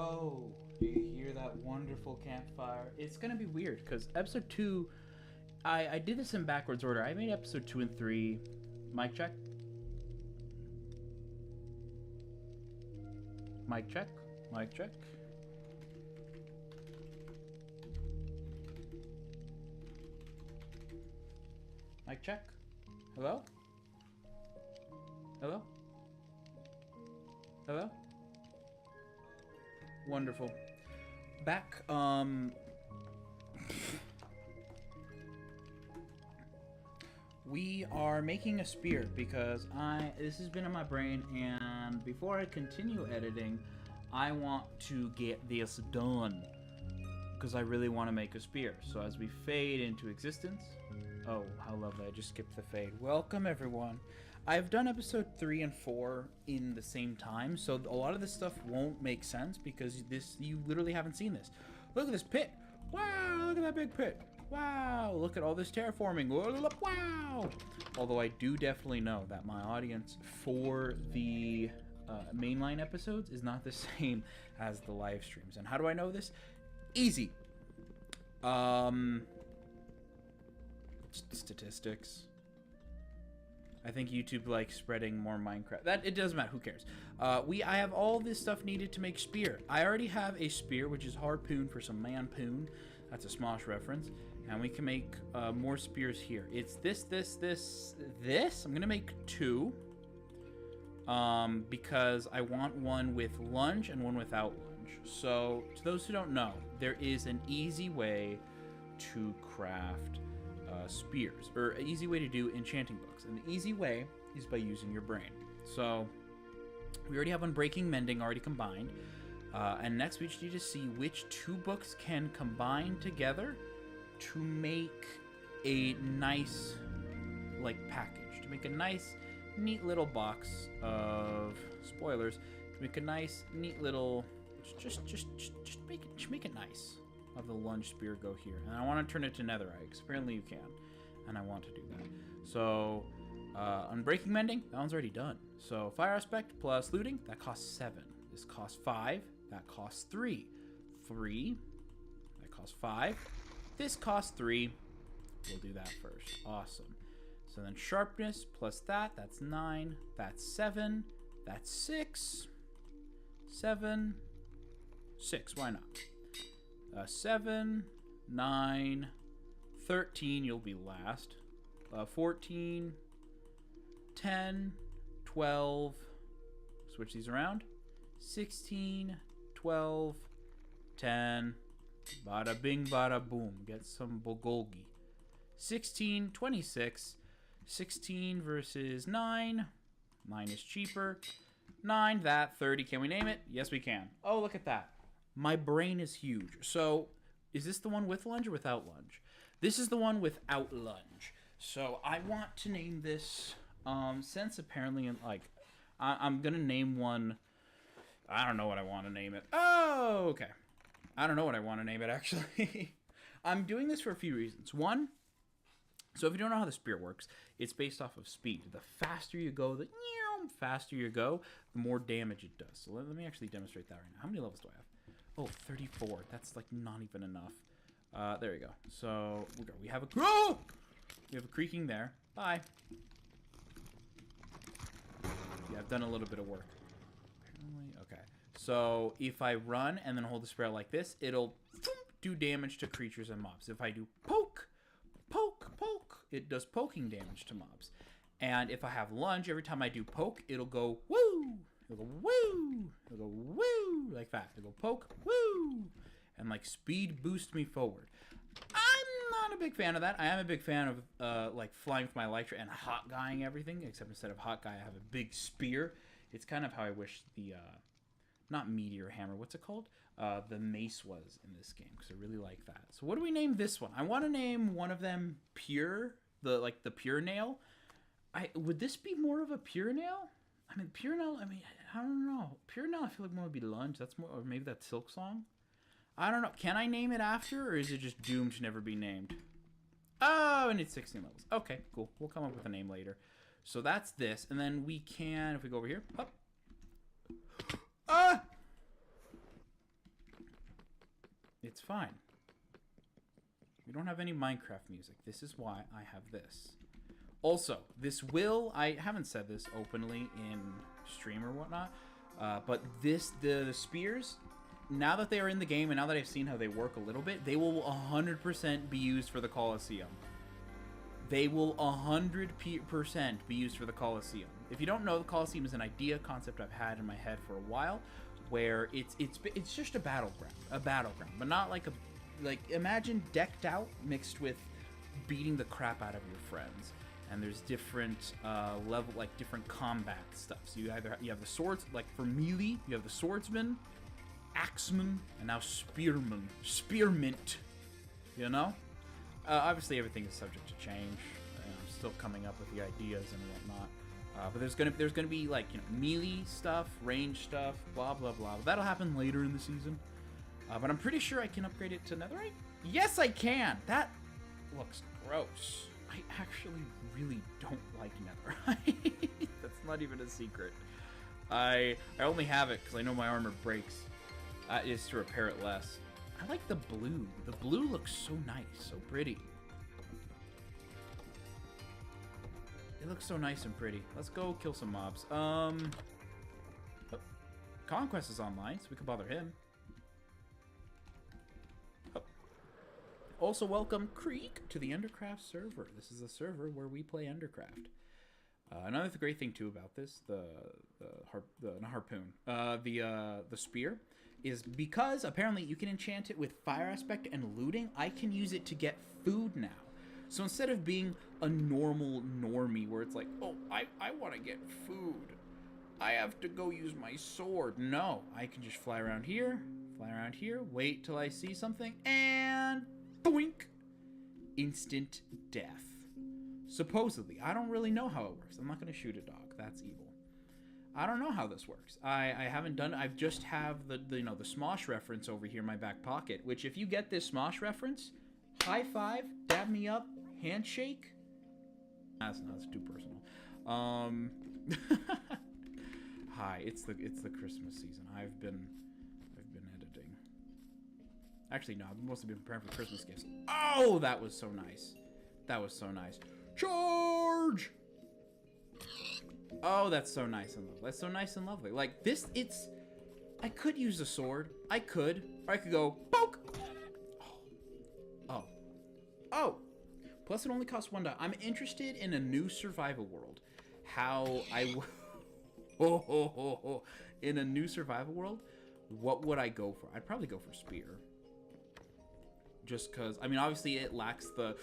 Oh, do you hear that wonderful campfire? It's gonna be weird because episode 2, I did this in backwards order. I made episode 2 and 3. Mic check. Mic check. Mic check. Mic check. Hello? Hello? Hello? Wonderful. Back, we are making a spear because this has been in my brain, and before I continue editing, I want to get this done because I really want to make a spear. So as we fade into existence, oh, how lovely, I just skipped the fade. Welcome, everyone. I've done episode 3 and 4 in the same time, so a lot of this stuff won't make sense because you literally haven't seen this. Look at this pit. Wow, look at that big pit. Wow, look at all this terraforming. Wow. Although I do definitely know that my audience for the mainline episodes is not the same as the live streams. And how do I know this? Easy. Statistics. I think YouTube likes spreading more Minecraft. It doesn't matter. Who cares? I have all this stuff needed to make spear. I already have a spear, which is harpoon for some manpoon. That's a Smosh reference. And we can make more spears here. It's this. I'm gonna make 2. Because I want one with lunge and one without lunge. So, to those who don't know, there is an easy way to craft spears, or an easy way to do enchanting books, and the easy way is by using your brain. So we already have Unbreaking Mending already combined, and next we just need to see which 2 books can combine together to make a nice package, to make a nice neat little box of spoilers, to make a nice neat little just make it nice. Have the lunge spear go here, and I want to turn it to netherite because apparently you can, and I want to do that. So Unbreaking Mending, that one's already done. So Fire Aspect plus looting, that costs 7. This costs 5. That costs 3. 3. That costs 5. This costs 3. We'll do that first. Awesome. So then sharpness plus that's 9. That's 7. That's 6. 7. 6. Why not? 7, 9, 13, you'll be last. 14, 10, 12, switch these around. 16, 12, 10, bada bing, bada boom. Get some bulgogi. 16, 26, 16 versus 9. 9 is cheaper. 9, 30. Can we name it? Yes, we can. Oh, look at that. My brain is huge. So, is this the one with lunge or without lunge? This is the one without lunge. So, I want to name this, since apparently, I'm going to name one. I don't know what I want to name it. Oh, okay. I don't know what I want to name it, actually. I'm doing this for a few reasons. One, so if you don't know how the spear works, it's based off of speed. The faster you go, the more damage it does. So, let me actually demonstrate that right now. How many levels do I have? Oh, 34. That's not even enough. There we go. So we have a creaking there. Bye. Yeah, I've done a little bit of work. Okay. So if I run and then hold the spear like this, it'll do damage to creatures and mobs. If I do poke, it does poking damage to mobs. And if I have lunge, every time I do poke, it'll go woo. It'll go woo. It'll go woo like that. It'll go poke woo, and speed boost me forward. I'm not a big fan of that. I am a big fan of flying with my elytra and hot guying everything. Except instead of hot guy, I have a big spear. It's kind of how I wish the not meteor hammer. What's it called? The mace was in this game because I really like that. So what do we name this one? I want to name one of them pure. The pure nail. Would this be more of a pure nail? I mean, pure nail. I mean, I don't know. Pure nail. I feel like more would be lunge. That's more, or maybe that's Silk Song. I don't know. Can I name it after, or is it just doomed to never be named? Oh, and it's 16 levels. Okay, cool. We'll come up with a name later. So that's this, and then we can, if we go over here, up. Ah! It's fine. We don't have any Minecraft music. This is why I have this. Also, this will... I haven't said this openly in stream or whatnot, but the spears, now that they are in the game and now that I've seen how they work a little bit, they will 100% be used for the Coliseum. They will 100% be used for the Coliseum. If you don't know, the Coliseum is an idea concept I've had in my head for a while, where it's just a battleground, but not like imagine decked out mixed with beating the crap out of your friends. And there's different different combat stuff. So you have the swords, like for melee, you have the swordsman, axeman, and now spearmint. You know, obviously everything is subject to change. I'm still coming up with the ideas and whatnot. But there's gonna be like, you know, melee stuff, range stuff, blah blah blah. That'll happen later in the season. But I'm pretty sure I can upgrade it to netherite. Yes, I can. That looks gross. I actually really don't like netherite. That's not even a secret. I only have it because I know my armor breaks. Is to repair it less. I like the blue. The blue looks so nice, so pretty. It looks so nice and pretty. Let's go kill some mobs. Conquest is online, so we can bother him. Also, welcome Creek to the Undercraft server. This is a server where we play Undercraft. Another great thing too about this, the spear, is because apparently you can enchant it with fire aspect and looting. I can use it to get food now. So instead of being a normal normie where it's like, oh, I want to get food, I have to go use my sword. No, I can just fly around here, wait till I see something, and boink! Instant death. Supposedly. I don't really know how it works. I'm not going to shoot a dog. That's evil. I don't know how this works. I haven't done it. I just have the Smosh reference over here in my back pocket, which if you get this Smosh reference, high five, dab me up, handshake. That's too personal. Hi, it's the Christmas season. I've been editing. Actually, no, I've mostly been preparing for Christmas gifts. Oh, that was so nice. That was so nice. Charge! Oh, that's so nice and lovely. That's so nice and lovely. Like this, I could use a sword. I could. Or I could go poke. Oh. Plus, it only costs $1. I'm interested in a new survival world. How I in a new survival world, what would I go for? I'd probably go for spear. Just because, I mean, obviously it lacks the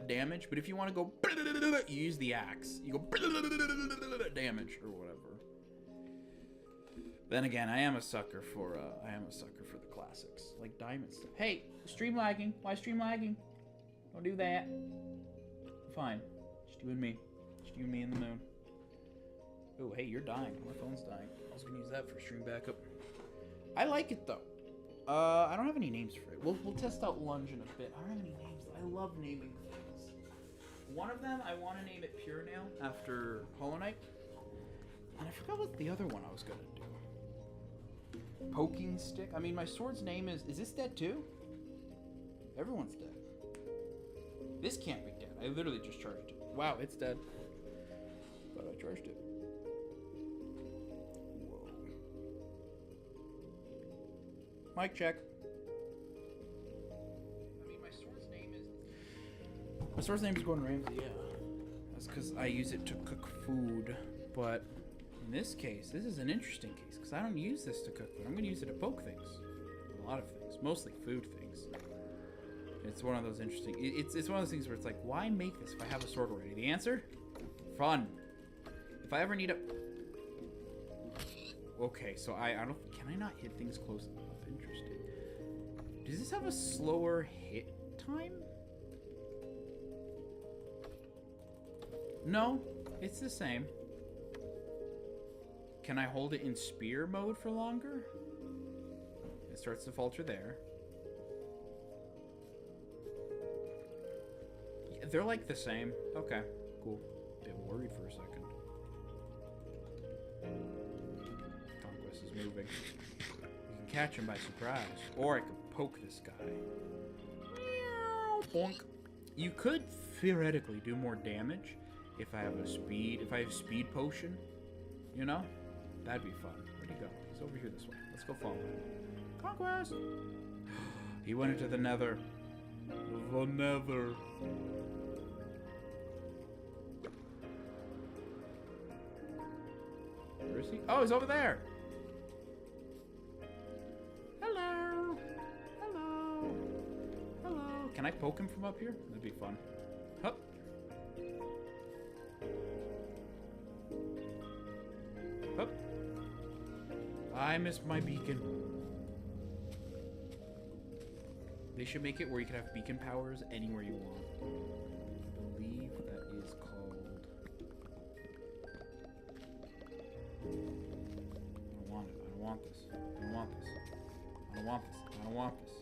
damage, but if you want to go, you use the axe. You go damage or whatever. Then again, I am a sucker for the classics, like diamond stuff. Hey, stream lagging. Why stream lagging? Don't do that. Fine. Just you and me. Just you and me in the moon. Oh, hey, you're dying. My phone's dying. I was gonna use that for stream backup. I like it though. I don't have any names for it. We'll test out lunge in a bit. I don't have any names. I love naming things. One of them, I want to name it Pure Nail after Hollow Knight. And I forgot what the other one I was gonna do. Poking Stick. I mean, my sword's name is this dead too? Everyone's dead. This can't be dead. I literally just charged it. Wow, it's dead. But I charged it. Mic check. I mean, my sword's name is Gordon Ramsay, yeah. That's because I use it to cook food. But in this case, this is an interesting case because I don't use this to cook food. I'm going to use it to poke things. A lot of things. Mostly food things. It's one of those interesting... It's one of those things where it's like, why make this if I have a sword already? The answer? Fun. If I ever need a... Okay, so I don't... Can I not hit things close enough? Interesting. Does this have a slower hit time? No, it's the same. Can I hold it in spear mode for longer? It starts to falter there. Yeah, they're like the same. Okay, cool. A bit worried for a second. Conquest is moving. catch him by surprise. Or I could poke this guy. Bonk. You could theoretically do more damage if I have speed potion. You know? That'd be fun. Where'd he go? He's over here this way. Let's go follow him. Conquest! He went into the nether. The nether. Where is he? Oh, he's over there! Hello! Hello! Hello! Can I poke him from up here? That'd be fun. Hup! Hup! I missed my beacon. They should make it where you can have beacon powers anywhere you want. I believe that is called... I don't want it. I don't want this. I don't want this. I don't want this. I don't want this.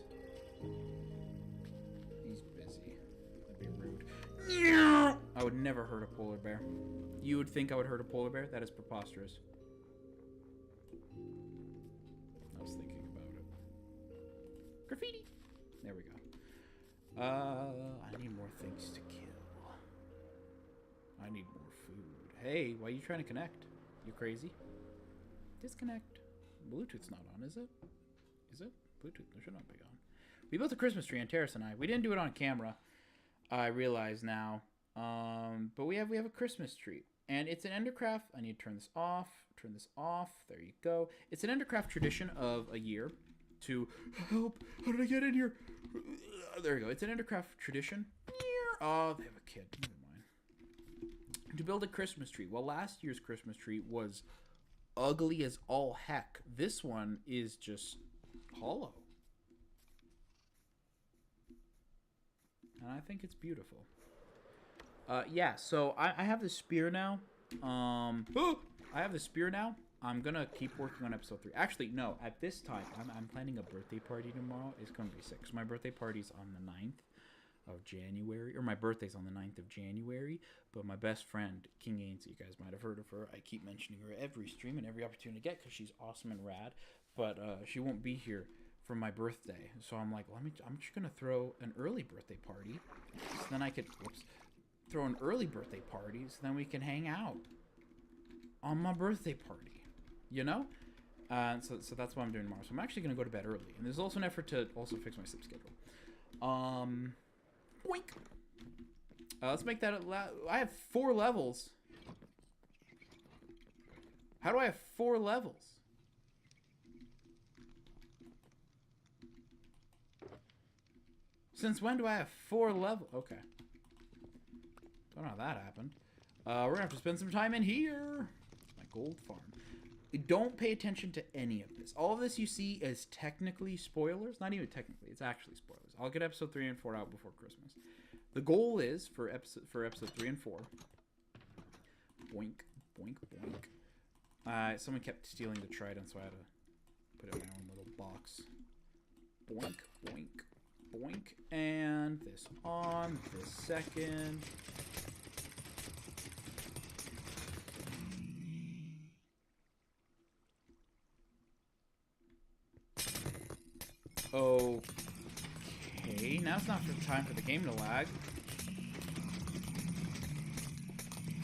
He's busy. That'd be rude. I would never hurt a polar bear. You would think I would hurt a polar bear? That is preposterous. I was thinking about it. Graffiti! There we go. I need more things to kill. I need more food. Hey, why are you trying to connect? You crazy? Disconnect. Bluetooth's not on, is it? Is it? Bluetooth should not be on. We built a Christmas tree on Terrace and I. We didn't do it on camera. I realize now. But we have a Christmas tree. And it's an Endercraft. I need to turn this off. Turn this off. There you go. It's an Endercraft tradition of a year to help. How did I get in here? There we go. It's an Endercraft tradition. Oh, they have a kid. Never mind. To build a Christmas tree. Well, last year's Christmas tree was ugly as all heck. This one is just hollow. And I think it's beautiful. Yeah, so I have the spear now. I have the spear now. I'm gonna keep working on episode 3. Actually, no. At this time, I'm planning a birthday party tomorrow. It's gonna be sick. So my birthday party's on the 9th of January, or my birthday's on the 9th of January. But my best friend, King Ainsley, you guys might have heard of her. I keep mentioning her every stream and every opportunity to get because she's awesome and rad. But she won't be here for my birthday, so I'm like, I'm just gonna throw an early birthday party. So then I could throw an early birthday party, so then we can hang out on my birthday party. You know? So that's what I'm doing tomorrow. So I'm actually going to go to bed early. And there's also an effort to also fix my sleep schedule. Boink! Let's make that... I have 4 levels. How do I have 4 levels? Since when do I have 4 levels? Okay. Don't know how that happened. We're going to have to spend some time in here. My gold farm. Don't pay attention to any of this. All of this you see is technically spoilers. Not even technically. It's actually spoilers. I'll get episode 3 and 4 out before Christmas. The goal is for episode 3 and 4. Boink, boink, boink. Someone kept stealing the trident, so I had to put it in my own little box. Boink, boink, boink. And this on, this second. Okay, now's not the time for the game to lag.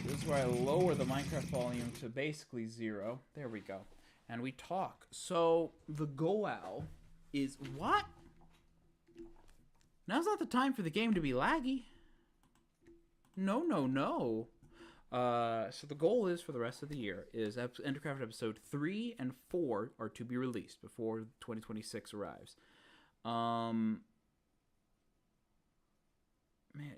This is where I lower the Minecraft volume to basically 0. There we go. And we talk. So, the goal is... What? Now's not the time for the game to be laggy. No, no, no. So the goal is for the rest of the year is Endercraft episode 3 and 4 are to be released before 2026 arrives. Man,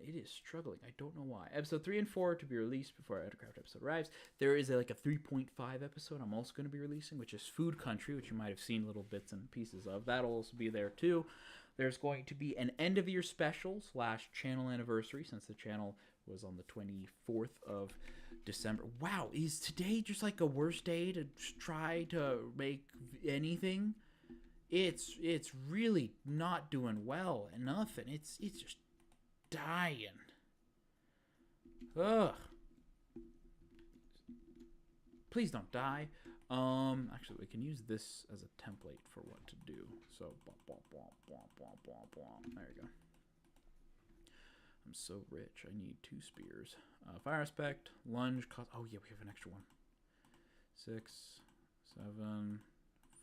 it is struggling. I don't know why. Episode 3 and 4 to be released before Endercraft episode arrives. There is like a 3.5 episode I'm also going to be releasing, which is Food Country, which you might have seen little bits and pieces of. That'll also be there too. There's going to be an end of year special / channel anniversary, since the channel was on the 24th of December. Wow, is today just like a worse day to try to make anything? It's really not doing well enough, and it's just dying. Ugh. Please don't die. Actually, we can use this as a template for what to do. So, there you go. I'm so rich. I need 2 spears. Fire aspect, lunge, cost. Oh yeah, we have an extra one. 6, 7,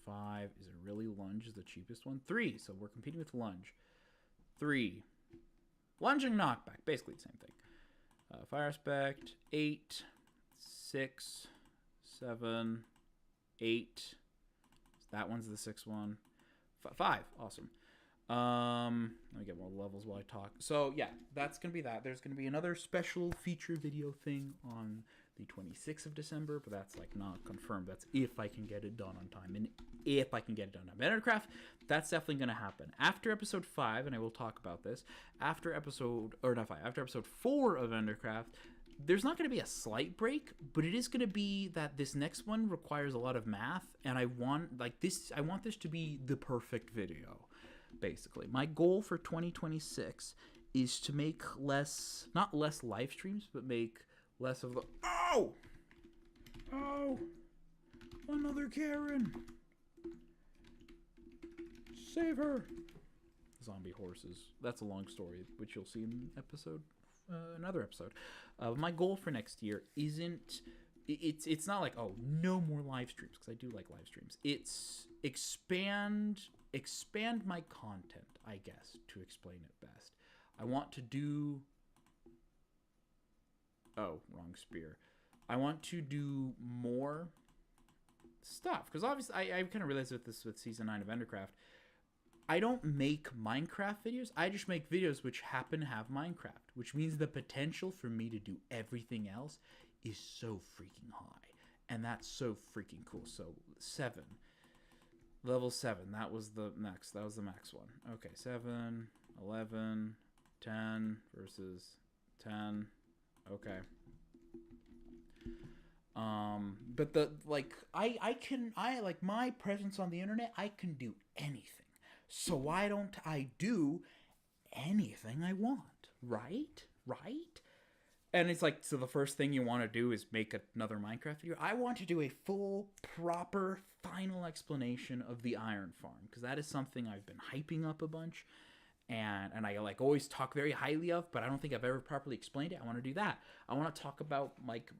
5. Is it really lunge is the cheapest one? 3. So we're competing with lunge. 3. Lunge and knockback, basically the same thing. Fire aspect, 8, 6, 7, 8. That one's the 6th one. 5. Awesome. Let me get more levels while I talk. So yeah, that's gonna be that. There's gonna be another special feature video thing on the 26th of December, but that's like not confirmed. That's if I can get it done on time, and if I can get it done on Endercraft, that's definitely gonna happen after episode 5, and I will talk about this after episode after episode 4 of Endercraft. There's not going to be a slight break, but it is going to be that this next one requires a lot of math, and I want this to be the perfect video. Basically, my goal for 2026 is to make not less live streams, but make less of the oh, another Karen, save her. Zombie horses. That's a long story, which you'll see in another episode. My goal for next year isn't. It's not like, oh, no more live streams, because I do like live streams. It's expand my content, I guess, to explain it best. I want to do... Oh, wrong spear. I want to do more stuff, because obviously I kind of realized with Season 9 of Endercraft, I don't make Minecraft videos. I just make videos which happen to have Minecraft, which means the potential for me to do everything else is so freaking high. And that's so freaking cool. So 7. Level 7. That was the max. That was the max one. Okay, 7, 11, 10 versus 10. Okay. But I like my presence on the internet, I can do anything. So why don't I do anything I want? Right? And it's like, so the first thing you want to do is make another Minecraft video. I want to do a full, proper, final explanation of the iron farm, because that is something I've been hyping up a bunch, and I like always talk very highly of, but I don't think I've ever properly explained it. I want to do that. I want to talk about like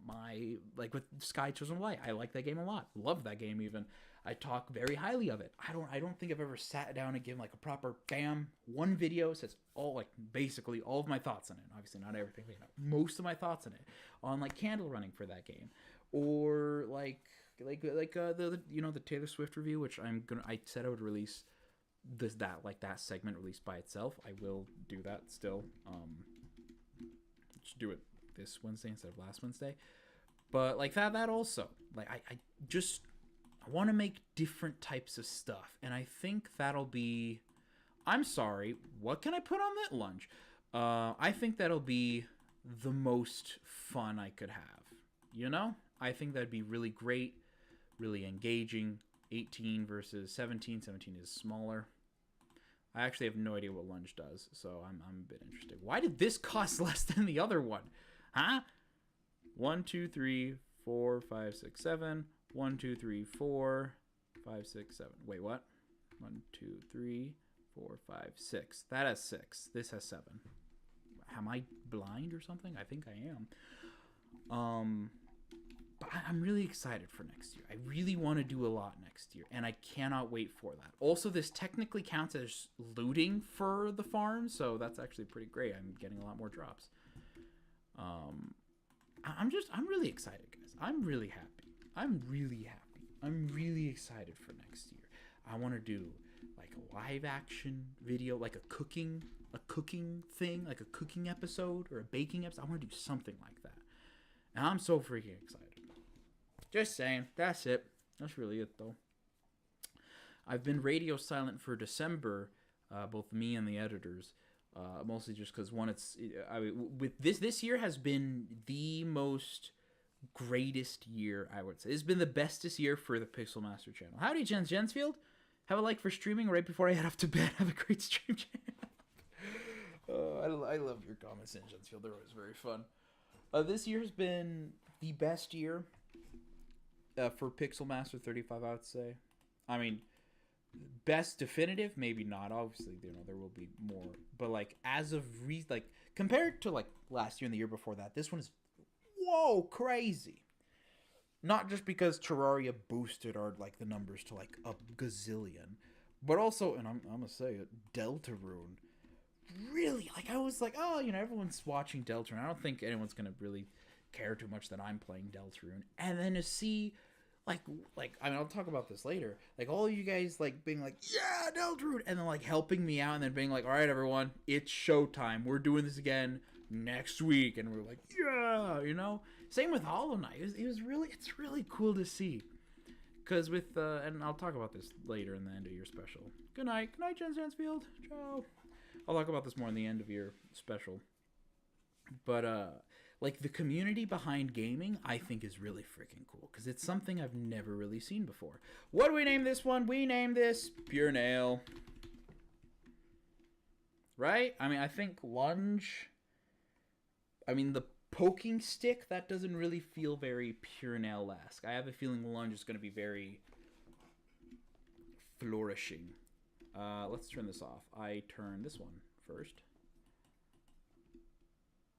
with Sky Chosen Light. I like that game a lot. Love that game even. I talk very highly of it. I don't think I've ever sat down and given like a proper one video says basically all of my thoughts on it. Obviously not everything, but most of my thoughts on it, on like candle running for that game, or the Taylor Swift review, which I said I would release that segment released by itself. I will do that still. Should do it this Wednesday instead of last Wednesday. But like that also, like I want to make different types of stuff, and I think that'll be... I'm sorry, what can I put on that lunge? I think that'll be the most fun I could have. You know? I think that'd be really great, really engaging. 18 versus 17. 17 is smaller. I actually have no idea what lunge does, so I'm a bit interested. Why did this cost less than the other one? Huh? 1, 2, 3, 4, 5, 6, 7. 1, 2, 3, 4, 5, 6, 7. Wait, what? 1, 2, 3, 4, 5, 6. That has 6. This has 7. Am I blind or something? I think I am. But I'm really excited for next year. I really want to do a lot next year, and I cannot wait for that. Also, this technically counts as looting for the farm, so that's actually pretty great. I'm getting a lot more drops. I'm really excited, guys. I'm really happy. I'm really excited for next year. I want to do like a live action video, like a cooking thing, like a cooking episode or a baking episode. I want to do something like that. And I'm so freaking excited. Just saying. That's it. That's really it, though. I've been radio silent for December, both me and the editors. Mostly just because this year has been the most greatest year, I would say. It's been the bestest year for the Pixel Master channel. Howdy, Jensfield. Have a like for streaming right before I head off to bed. Have a great stream, I love your comments in Jensfield. They're always very fun. This year has been the best year for Pixel Master 35, I would say. I mean, best definitive, maybe not. Obviously, there will be more. But like as of like compared to like last year and the year before that, this one is whoa crazy. Not just because Terraria boosted our like the numbers to like a gazillion, but also, and I'm gonna say it, Deltarune. Really, like I was like, oh, everyone's watching Deltarune. I don't think anyone's gonna really care too much that I'm playing Deltarune, and then to see. Like I mean, I'll talk about this later. Like all of you guys like being like, yeah, Deltarune, and then like helping me out, and then being like, all right, everyone, it's showtime. We're doing this again next week, and we're like, yeah. Same with Hollow Knight. It's really cool to see. Cause with and I'll talk about this later in the end of your special. Good night, Jen Stansfield. Ciao. I'll talk about this more in the end of your special. But like the community behind gaming, I think is really freaking cool because it's something I've never really seen before. What do we name this one? We name this Pure Nail. Right? I mean, I think lunge. I mean, the poking stick, that doesn't really feel very Pure Nail-esque. I have a feeling lunge is going to be very flourishing. Let's turn this off. I turn this one first.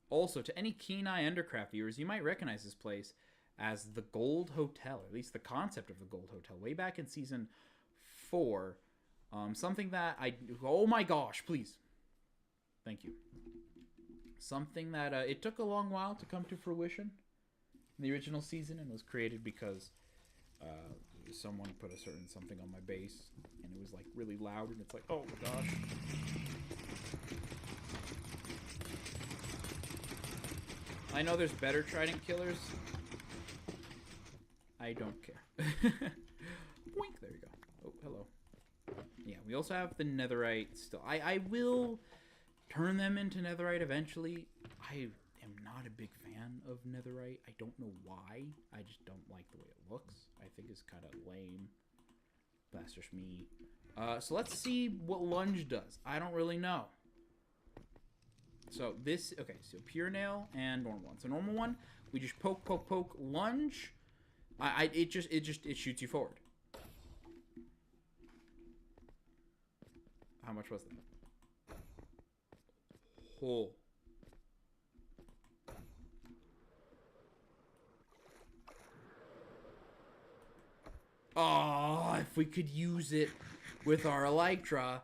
Also, to any keen-eye Undercraft viewers, you might recognize this place as the Gold Hotel, or at least the concept of the Gold Hotel, way back in Season 4. Something that oh my gosh, please. Thank you. Something that it took a long while to come to fruition in the original season, and was created because someone put a certain something on my base, and it was like really loud, and it's like, oh my gosh. I know there's better trident killers. I don't care. Boink, there we go. Oh, hello. Yeah, we also have the netherite still. I will turn them into netherite eventually. I am not a big fan of netherite. I don't know why. I just don't like the way it looks. I think it's kind of lame. That's just me. So let's see what lunge does. I don't really know. So this, okay, so Pure Nail and normal one. So normal one, we just poke, poke, poke, lunge. It shoots you forward. How much was that? Oh. Oh, if we could use it with our Elytra,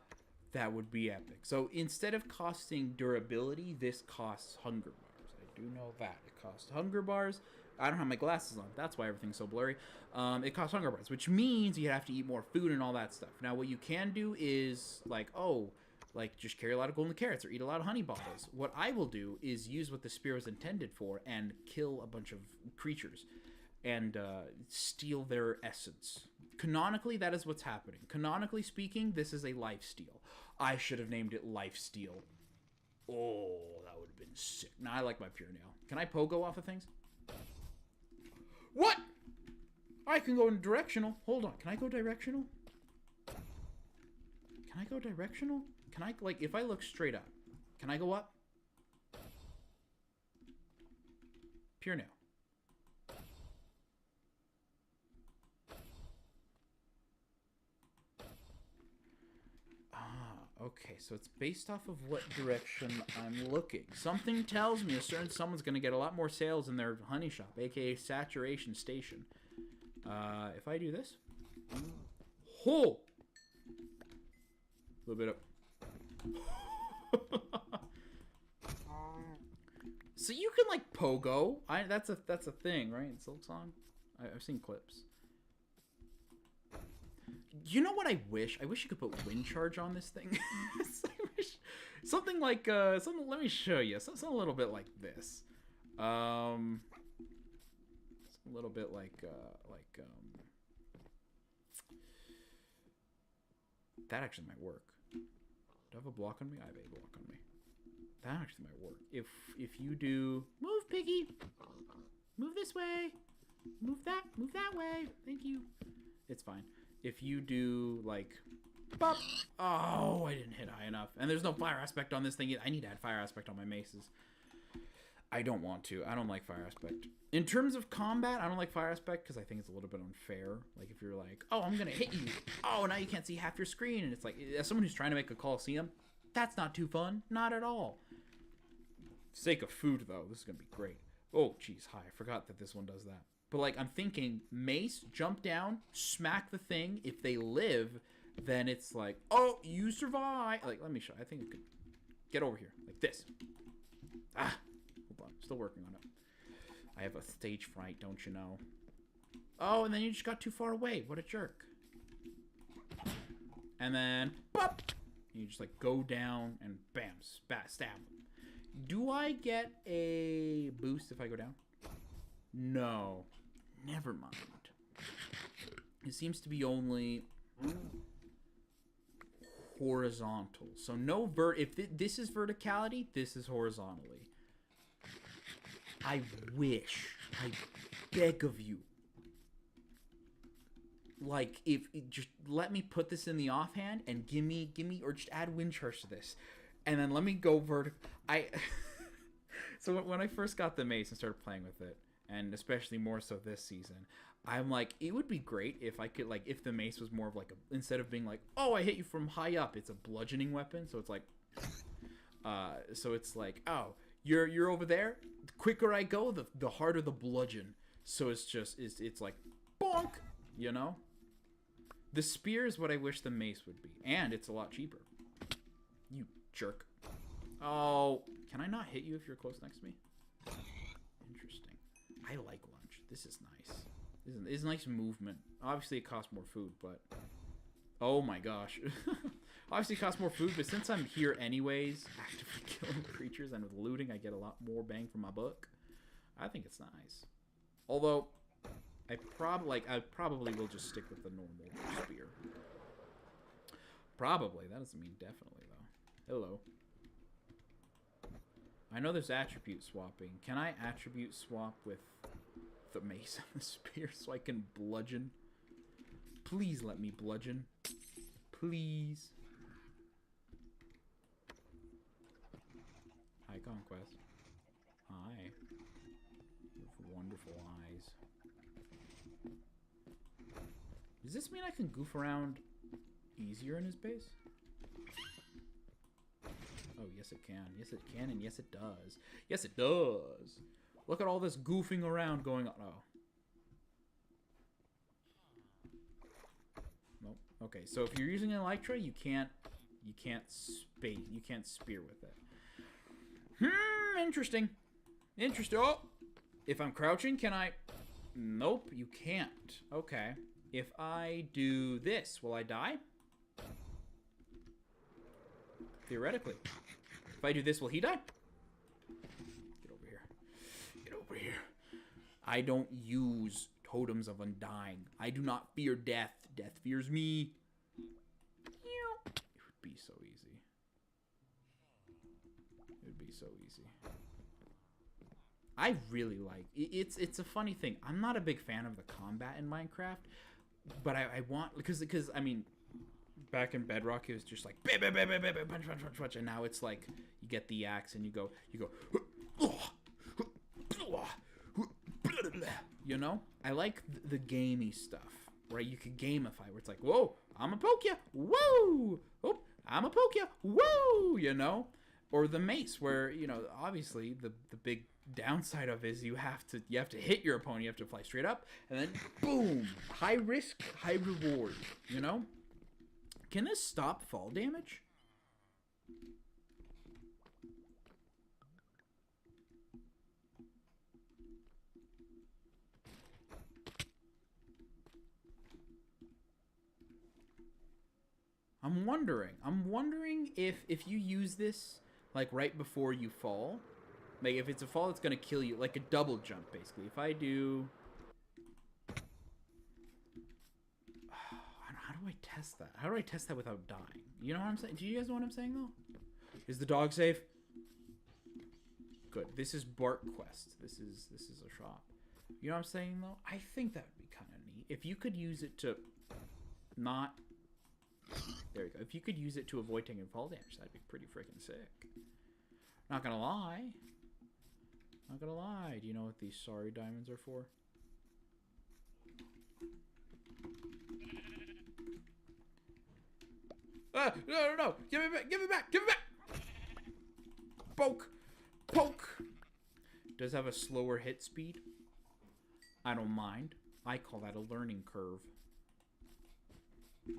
that would be epic. So instead of costing durability, this costs hunger bars. I do know that. It costs hunger bars. I don't have my glasses on. That's why everything's so blurry. It costs hunger bars, which means you have to eat more food and all that stuff. Now, what you can do is, like, just carry a lot of golden carrots or eat a lot of honey bottles. What I will do is use what the spear was intended for and kill a bunch of creatures and steal their essence. Canonically, that is what's happening. Canonically speaking, this is a lifesteal. I should have named it Lifesteal. Oh, that would have been sick. Now, I like my Pure Nail. Can I pogo off of things? What? I can go in directional. Hold on. Can I go directional? Can I go directional? Can I, like, if I look straight up, can I go up? Pure Nail. Okay, so it's based off of what direction I'm looking. Something tells me a certain someone's going to get a lot more sales in their honey shop, aka saturation station. If I do this, oh, a little bit up. So you can like pogo. That's a thing, right? In Silksong, I've seen clips. You know what I wish? I wish you could put wind charge on this thing. Something like something. Let me show you. Something a little bit like this. A little bit like that actually might work. Do I have a block on me? I have a block on me. That actually might work. If you do move, piggy, move this way, move that way. Thank you. It's fine. If you do, like, bop. Oh, I didn't hit high enough. And there's no fire aspect on this thing. I need to add fire aspect on my maces. I don't want to. I don't like fire aspect. In terms of combat, I don't like fire aspect because I think it's a little bit unfair. Like, if you're like, oh, I'm going to hit you. Oh, now you can't see half your screen. And it's like, as someone who's trying to make a Coliseum, that's not too fun. Not at all. For the sake of food, though, this is going to be great. Oh, geez, hi. I forgot that this one does that. But, like, I'm thinking mace, jump down, smack the thing. If they live, then it's like, oh, you survive. Like, let me show. I think I could get over here. Like this. Ah. Hold on. Still working on it. I have a stage fright, don't you know? Oh, and then you just got too far away. What a jerk. And then, bop! You just, like, go down and bam, stab them. Do I get a boost if I go down? No. Never mind. It seems to be only horizontal. So no if this is verticality, this is horizontally. I wish, I beg of you, like, if just let me put this in the offhand and give me, or just add wind charge to this, and then let me go vertical. So when I first got the mace and started playing with it, and especially more so this season, I'm like, it would be great if I could, like, if the mace was more of like a, instead of being like, oh, I hit you from high up, it's a bludgeoning weapon. So it's like, oh, you're over there. The quicker I go, the harder the bludgeon. So it's just, it's like, bonk, you know? The spear is what I wish the mace would be. And it's a lot cheaper. You jerk. Oh, can I not hit you if you're close next to me? Interesting. I like lunge. This is nice. This is nice movement. Obviously, it costs more food, but... Oh my gosh. Obviously, it costs more food, but since I'm here anyways, actively killing creatures, and with looting, I get a lot more bang for my buck. I think it's nice. Although, I probably will just stick with the normal spear. Probably. That doesn't mean definitely, though. Hello. I know there's attribute swapping. Can I attribute swap with the mace and the spear so I can bludgeon? Please let me bludgeon. Please. Hi, Conquest. Hi. You have wonderful eyes. Does this mean I can goof around easier in his base? Oh, yes it can. Yes it can, and yes it does. Yes it does. Look at all this goofing around going on. Oh. Nope. Okay, so if you're using Elytra, you can't spear with it. Interesting. Interesting. Oh! If I'm crouching, can I... Nope, you can't. Okay. If I do this, will I die? Theoretically. If I do this, will he die? Get over here. Get over here. I don't use totems of undying. I do not fear death. Death fears me. It would be so easy. It would be so easy. I really like... It's a funny thing. I'm not a big fan of the combat in Minecraft, but I want... Because, I mean... Back in Bedrock, it was just like punch, and now it's like you get the axe and you go, you know. I like the gamey stuff, right? You could gamify where it's like, whoa, I'm a poke ya, whoa, oh, I'm a poke ya, whoa, you know. Or the mace, where obviously the big downside of it is you have to hit your opponent, you have to fly straight up, and then boom, high risk, high reward, you know. Can this stop fall damage? I'm wondering if you use this like right before you fall, like if it's a fall that's gonna kill you, like a double jump basically. If I do... How do I test that? How do I test that without dying? You know what I'm saying? Do you guys know what I'm saying, though? Is the dog safe? Good. This is Bark Quest. This is a shop. You know what I'm saying, though? I think that would be kind of neat. If you could use it to not... There you go. If you could use it to avoid taking fall damage, that'd be pretty freaking sick. Not gonna lie. Not gonna lie. Do you know what these sorry diamonds are for? Ah, no. Give me back. Give me back. Give me back. Poke. Poke. Does have a slower hit speed. I don't mind. I call that a learning curve.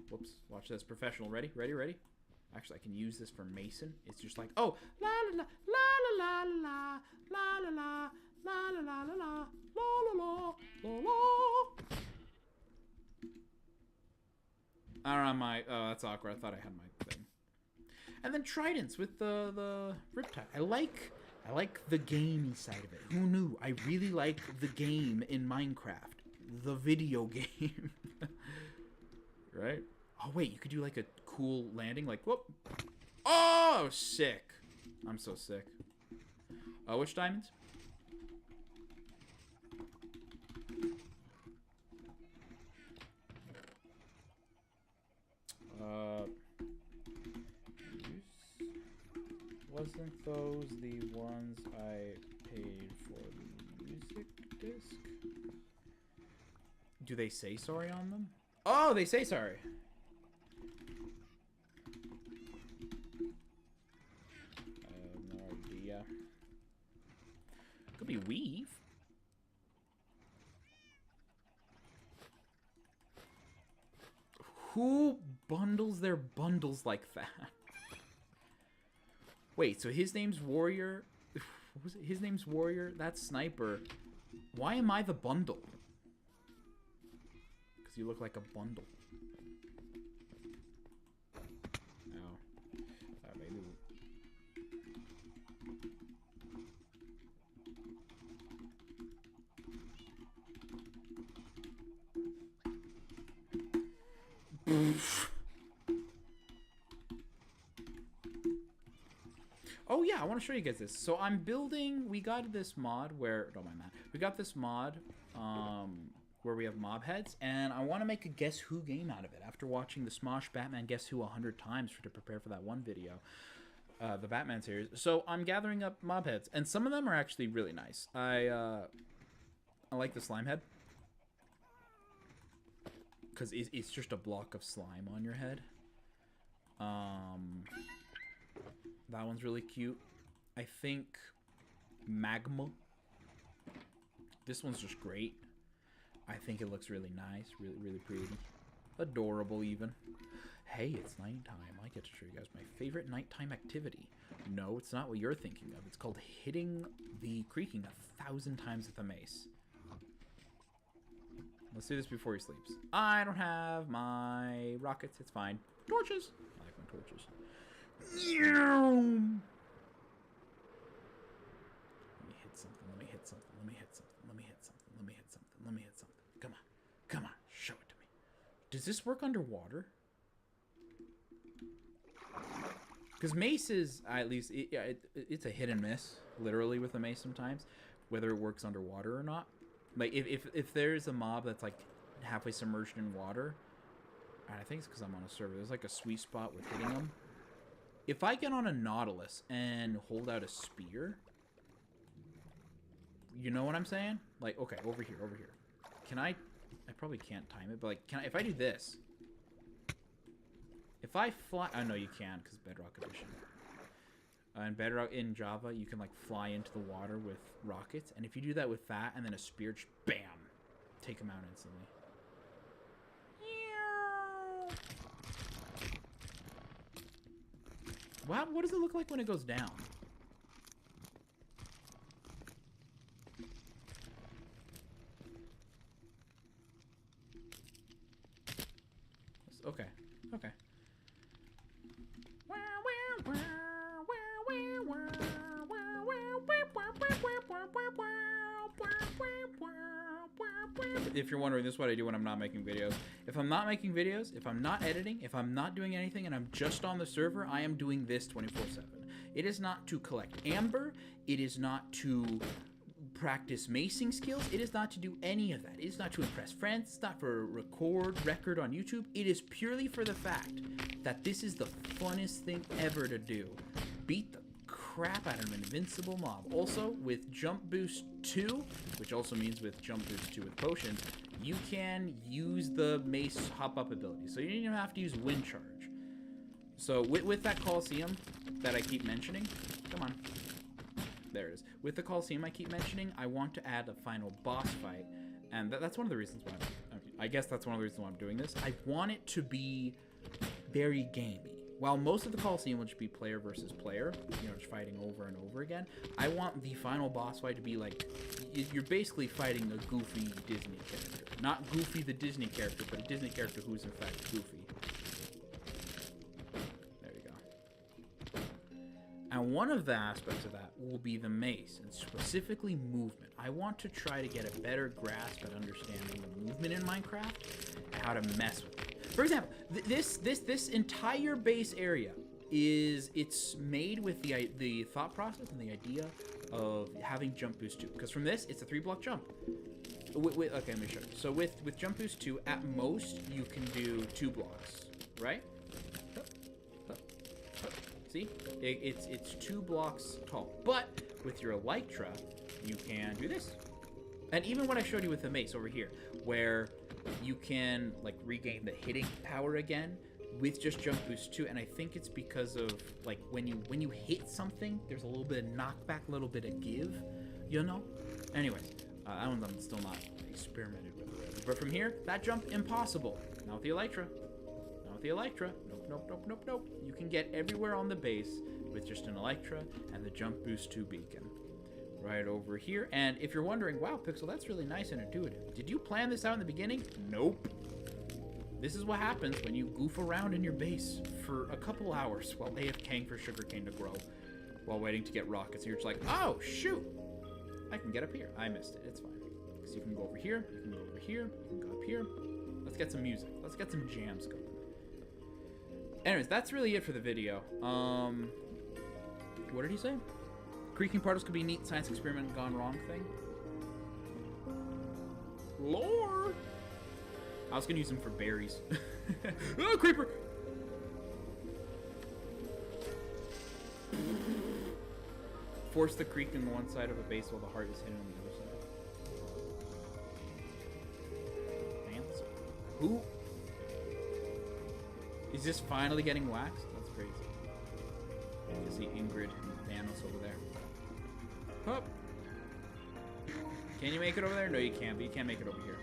Whoops. Watch this. Professional. Ready? Ready? Ready? Actually, I can use this for Mason. It's just like, oh, la la la la la la la la la la la la la la la la la la. I don't have my. Oh, that's awkward. I thought I had my thing. And then tridents with the riptide. I like the gamey side of it. Who knew? I really like the game in Minecraft, the video game. Right? Oh wait, you could do like a cool landing, like whoop. Oh, sick! I'm so sick. Which diamonds? Wasn't those the ones I paid for the music disc? Do they say sorry on them? Oh, they say sorry. I have no idea. Could be weave. Who bundles their bundles like that? Wait, so his name's Warrior. What was it? His name's Warrior. That's Sniper. Why am I the bundle? Because you look like a bundle. Oh. Maybe. Oh yeah, I want to show you guys this. So I'm building, we got this mod where, don't mind that. We got this mod where we have mob heads, and I want to make a Guess Who game out of it after watching the Smosh Batman Guess Who 100 times to prepare for that one video, the Batman series. So I'm gathering up mob heads, and some of them are actually really nice. I like the slime head, because it's just a block of slime on your head. That one's really cute. I think Magma. This one's just great. I think it looks really nice. Really pretty. Adorable even. Hey, it's nighttime. I get to show you guys my favorite nighttime activity. No, it's not what you're thinking of. It's called hitting the creaking 1,000 times with a mace. Let's do this before he sleeps. I don't have my rockets. It's fine. Torches. I like my torches. Let me hit something. Let me hit something. Let me hit something. Let me hit something. Let me hit something. Let me hit something. Come on. Come on. Show it to me. Does this work underwater? Because mace is, at least, it's a hit and miss, literally, with a mace sometimes, whether it works underwater or not. Like, if there's a mob that's, like, halfway submerged in water, and I think it's because I'm on a server, there's, like, a sweet spot with hitting them. If I get on a Nautilus and hold out a spear, you know what I'm saying? Like, okay, over here. Can I probably can't time it, but like, if I do this, if I fly, oh no, you can't because Bedrock Edition. In Bedrock, in Java, you can like fly into the water with rockets, and if you do that with that and then a spear, just bam, take them out instantly. Wow, what does it look like when it goes down? Okay. If you're wondering, this is what I do when I'm not making videos. If I'm not making videos, if I'm not editing, if I'm not doing anything, and I'm just on the server, I am doing this 24/7. It is not to collect amber. It is not to practice macing skills. It is not to do any of that. It is not to impress friends. It's not for a record on YouTube. It is purely for the fact that this is the funnest thing ever to do. Beat the crap out of an invincible mob. Also, with Jump Boost 2, which also means with Jump Boost 2 with potions, you can use the Mace hop-up ability. So you don't even have to use Wind Charge. So with that Coliseum that I keep mentioning, come on. There it is. With the Coliseum I keep mentioning, I want to add a final boss fight. And that's one of the reasons why I guess that's one of the reasons why I'm doing this. I want it to be very gamey. While most of the Coliseum will just be player versus player, you know, just fighting over and over again, I want the final boss fight to be like, you're basically fighting a Goofy Disney character. Not Goofy the Disney character, but a Disney character who's in fact Goofy. There you go. And one of the aspects of that will be the mace, and specifically movement. I want to try to get a better grasp at understanding the movement in Minecraft and how to mess with it. For example, this entire base area it's made with the thought process and the idea of having Jump Boost 2. Because from this, it's a 3-block jump. Okay, let me show you. So with Jump Boost 2, at most, you can do 2 blocks, right? See? It's 2 blocks tall. But with your Elytra, you can do this. And even what I showed you with the mace over here, where you can like regain the hitting power again with just Jump Boost 2, and I think it's because of like when you hit something, there's a little bit of knockback, a little bit of give, you know. Anyways, that one I'm still not experimented with already. But from here, that jump impossible. Not with the Elytra. Not with the Elytra. Nope. You can get everywhere on the base with just an Elytra and the Jump Boost 2 beacon. Right over here. And if you're wondering, wow, Pixel, that's really nice and intuitive. Did you plan this out in the beginning? Nope. This is what happens when you goof around in your base for a couple hours while AFKing for sugarcane to grow while waiting to get rockets. You're just like, oh, shoot. I can get up here. I missed it. It's fine. So you can go over here. You can go over here. You can go up here. Let's get some music. Let's get some jams going. Anyways, that's really it for the video. What did he say? Creaking particles could be a neat science experiment gone wrong thing. Lore! I was gonna use them for berries. Oh, creeper! Force the creak on one side of a base while the heart is hidden on the other side. Fancy. Who? Is this finally getting waxed? That's crazy. You can see Ingrid and Thanos over there. Up. Can you make it over there? No, you can't, but you can't make it over here.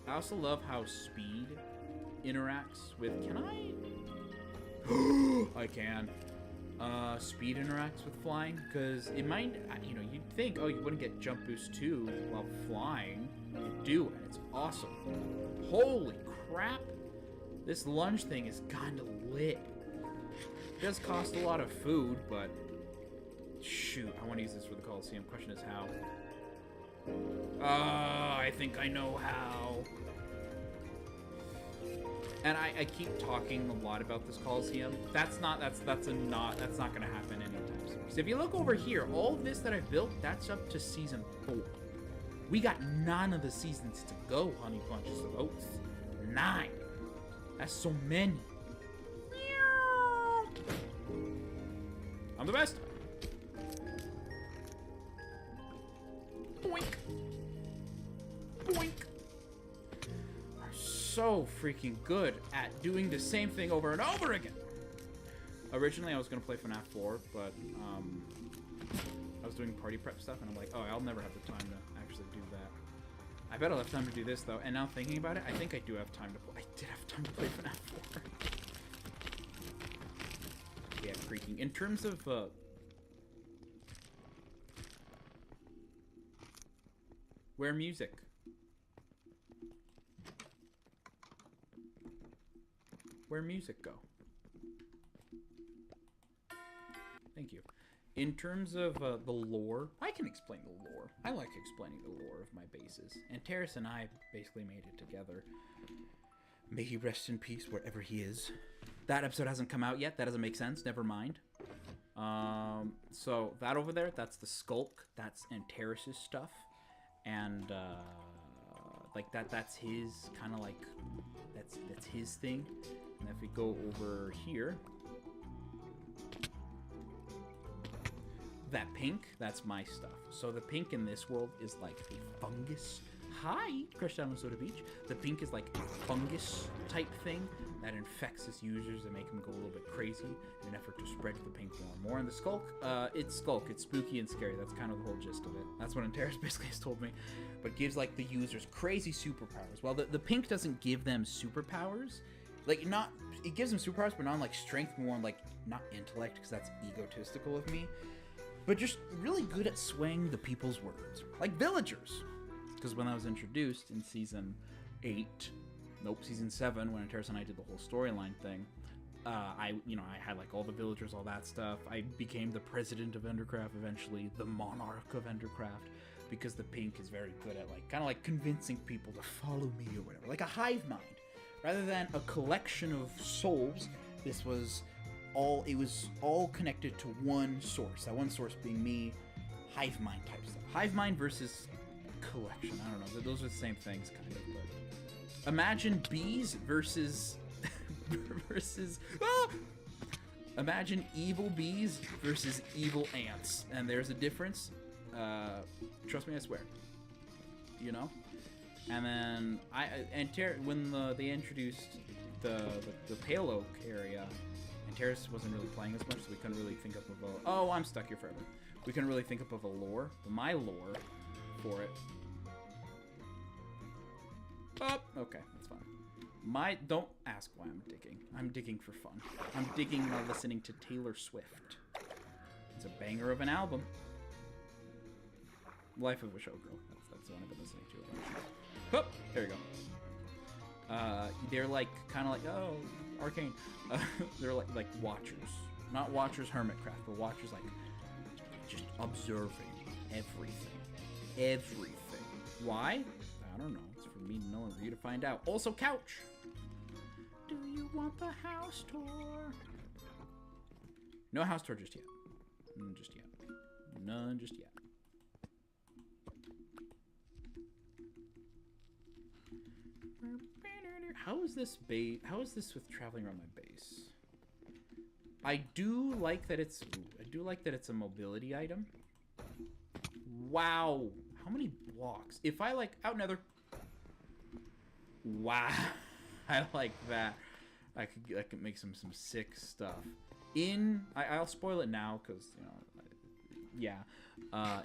I also love how speed interacts with... Can I? I can. Speed interacts with flying, because it might... You know, you'd think, oh, you wouldn't get Jump Boost 2 while flying. You do, and it's awesome. Holy crap. This lunge thing is kind of lit. It does cost a lot of food, but... Shoot, I want to use this for the Coliseum. Question is how. I think I know how. And I keep talking a lot about this Coliseum. That's not gonna happen anytime soon. So if you look over here, all of this that I've built, that's up to season 4. We got 9 of the seasons to go, honey bunches of oats. 9. That's so many. I'm the best. Boink. Boink. Are so freaking good at doing the same thing over and over again. Originally, I was going to play FNAF 4, but I was doing party prep stuff, and I'm like, oh, I'll never have the time to actually do that. I bet I'll have time to do this, though. And now thinking about it, I think I do have time to play. I did have time to play FNAF 4. Yeah, freaking. In terms of... Where music? Where music go? Thank you. In terms of the lore, I can explain the lore. I like explaining the lore of my bases. And Terrace and I basically made it together. May he rest in peace wherever he is. That episode hasn't come out yet. That doesn't make sense. Never mind. So that over there, that's the Skulk. That's Terrace's stuff. And like that's his kind of like that's his thing. And if we go over here, That pink, that's my stuff. So the pink in this world is like a fungus. Hi, Crush Down on Soda Beach. The pink is like a fungus type thing that infects its users and make them go a little bit crazy in an effort to spread the pink more and more. And the Skulk, it's spooky and scary. That's kind of the whole gist of it. That's what Antares basically has told me. But gives like the users crazy superpowers. Well, the pink doesn't give them superpowers. Like, not, it gives them superpowers, but not on like strength, more on like, not intellect, because that's egotistical of me. But just really good at swaying the people's words. Like villagers. Because when I was introduced in season 7, when Antares and I did the whole storyline thing, I had like all the villagers, all that stuff. I became the president of Endercraft eventually, the monarch of Endercraft, because the pink is very good at like, kind of like convincing people to follow me or whatever. Like a hive mind. Rather than a collection of souls, it was all connected to one source. That one source being me, hive mind type stuff. Hive mind versus collection. I don't know. Those are the same things, kind of. But imagine bees versus imagine evil bees versus evil ants, and there's a difference. Trust me, I swear. You know. And then when they introduced the Pale Oak area, and Terrace wasn't really playing as much, so we couldn't really think up of a. Oh, I'm stuck here forever. We couldn't really think up of a lore. But my lore for it. Oh, okay, that's fine. Don't ask why I'm digging. I'm digging for fun. I'm digging while listening to Taylor Swift. It's a banger of an album. Life of a Showgirl. That's the one I've been listening to. Oh, there you go. They're like kind of like Arcane. They're like watchers, not watchers hermitcraft, but watchers like just observing everything. Why? I don't know. It's for me to know and for you to find out. Also, couch. Do you want the house tour? No house tour just yet. None just yet. None just yet. How is this with traveling around my base? I do like that it's a mobility item. Wow, how many blocks? If I like out nether. Wow, I like that. I could make some sick stuff. I'll spoil it now because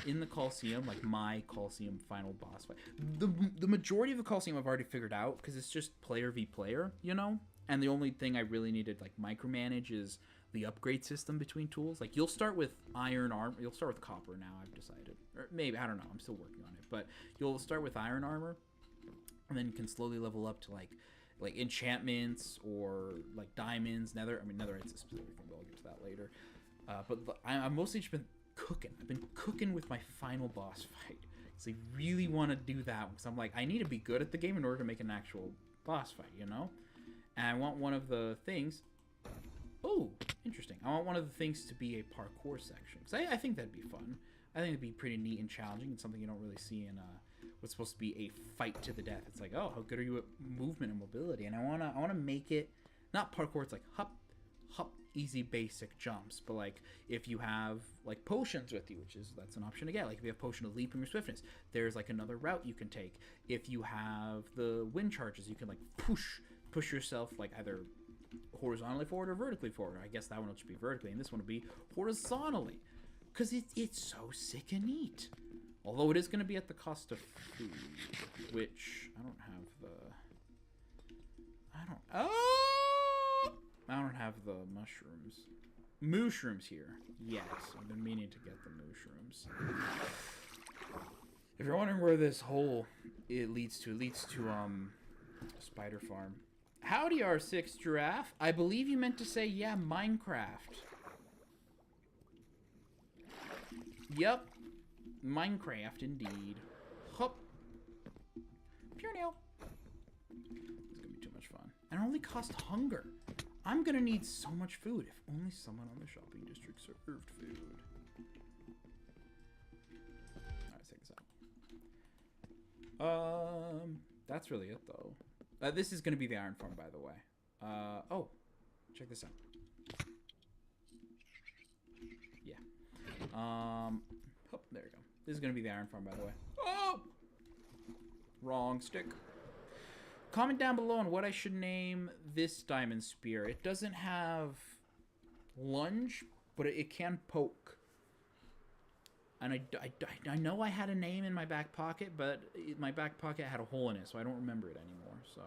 in the Coliseum, like my Coliseum final boss fight, the majority of the Coliseum I've already figured out because it's just player v player, you know. And the only thing I really needed like micromanage is the upgrade system between tools. Like you'll start with iron armor, you'll start with copper now. I've decided, or maybe I don't know. I'm still working on it, but you'll start with iron armor, and then you can slowly level up to like enchantments or like diamonds, nether. I mean, netherite's a specific thing, but I'll get to that later. But I've mostly just been cooking. I've been cooking with my final boss fight. So I really want to do that because I'm like, I need to be good at the game in order to make an actual boss fight, you know? And I want one of the things. Oh, interesting. I want one of the things to be a parkour section because I think that'd be fun. I think it'd be pretty neat and challenging and something you don't really see in what's supposed to be a fight to the death. It's like, oh, how good are you at movement and mobility? And I wanna make it not parkour. It's like hop, easy basic jumps. But like if you have like potions with you, that's an option to get. Like if you have potion of leaping or swiftness, there's like another route you can take. If you have the wind charges, you can like push yourself like either horizontally forward or vertically forward. I guess that one will just be vertically, and this one will be horizontally, because it's so sick and neat. Although it is going to be at the cost of food, which I don't have the mushrooms here. Yes, I've been meaning to get the mushrooms. If you're wondering where this hole leads to Spider Farm. Howdy, R6 Giraffe. I believe you meant to say, yeah, Minecraft. Yep. Minecraft, indeed. Hup. Pure nail. It's gonna be too much fun. And it only costs hunger. I'm gonna need so much food. If only someone on the shopping district served food. Alright, let's take this out. That's really it, though. This is gonna be the iron farm, by the way. Oh, check this out. Yeah. Oh, there we go. This is going to be the iron farm, by the way. Oh! Wrong stick. Comment down below on what I should name this diamond spear. It doesn't have lunge, but it can poke. And I know I had a name in my back pocket, but my back pocket had a hole in it, so I don't remember it anymore. So,